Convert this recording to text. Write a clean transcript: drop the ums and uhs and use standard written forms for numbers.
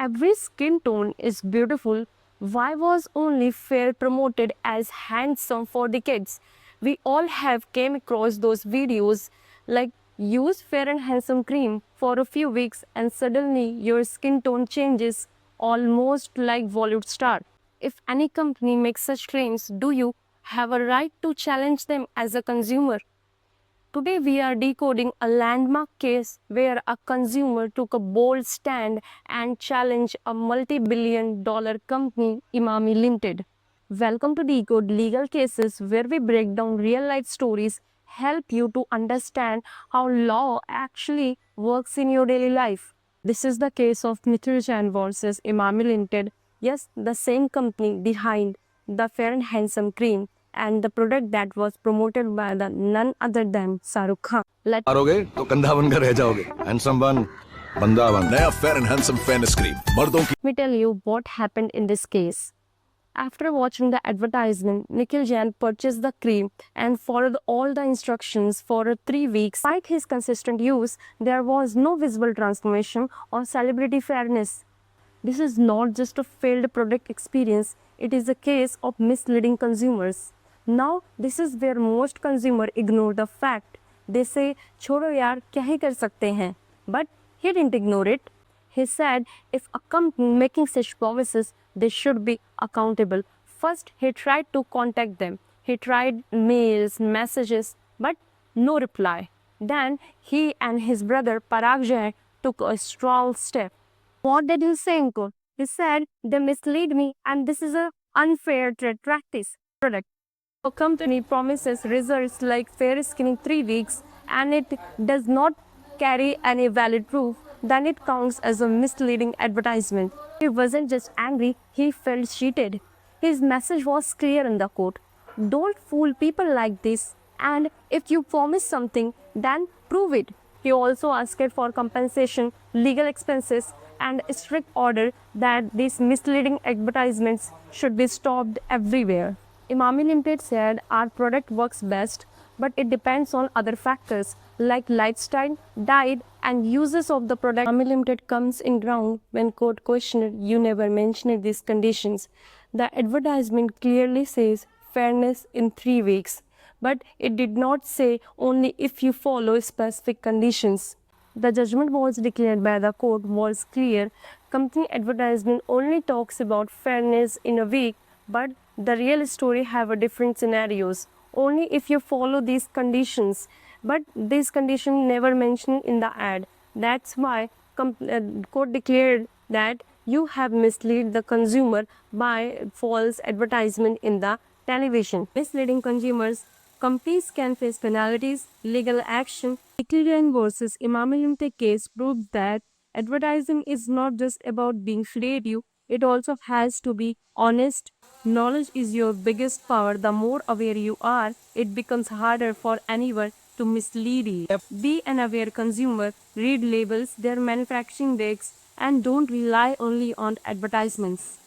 every skin tone is beautiful. Why was only fair promoted as handsome for the kids? We all have came across those videos like use fair and handsome cream for a few weeks and suddenly your skin tone changes almost like Bollywood star. If any company makes such claims, do you have a right to challenge them as a consumer? Today, we are decoding a landmark case where a consumer took a bold stand and challenged a multi billion dollar company, Imami Limited. Welcome to Decode Legal Cases, where we break down real life stories, help you to understand how law actually works in your daily life. This is the case of Nikhil Jain versus Imami Limited. Yes, the same company behind the Fair and Handsome cream and the product that was promoted by the none other than Shahrukh Khan. Let मारोगे तो कंधा बनकर रह जाओगे handsome बन बंदा बन नया fair and handsome fairness cream मर्दों की me tell you what happened in this case. After watching the advertisement, Nikhil Jain purchased the cream and followed all the instructions for 3 weeks. Despite his consistent use, there was no visible transformation or celebrity fairness. This is not just a failed product experience, it is a case of misleading consumers. Now, this is where most consumers ignore the fact. They say, छोड़ो यार, क्या ही कर सकते हैं? But he didn't ignore it. He said if a company making such promises, they should be accountable. First, he tried to contact them. He tried mails, messages, but no reply. Then he and his brother Parag Jain took a strong step. What did you say, Ankur? He said they mislead me and this is an unfair trade practice product. A company promises results like fair skin in 3 weeks and it does not carry any valid proof, then it counts as a misleading advertisement. He wasn't just angry, he felt cheated. His message was clear in the quote. Don't fool people like this, and if you promise something, then prove it. He also asked for compensation, legal expenses, and a strict order that these misleading advertisements should be stopped everywhere. Imami Limited said our product works best, but it depends on other factors like lifestyle, diet, and uses of the product. Imami Limited comes in ground when court questioned, you never mentioned these conditions. The advertisement clearly says fairness in 3 weeks, but it did not say only if you follow specific conditions. The judgment was declared by the court was clear. Company advertisement only talks about fairness in a week, but the real story have a different scenarios. Only if you follow these conditions, but these conditions never mentioned in the ad. That's why court declared that you have misled the consumer by false advertisement in the television. Misleading consumers, companies can face penalties, legal action. Nikhil Jain versus Imami Limited case proved that advertising is not just about being creative, it also has to be honest. Knowledge is your biggest power. The more aware you are, it becomes harder for anyone to mislead you. Be an aware consumer, read labels, their manufacturing dates, and don't rely only on advertisements.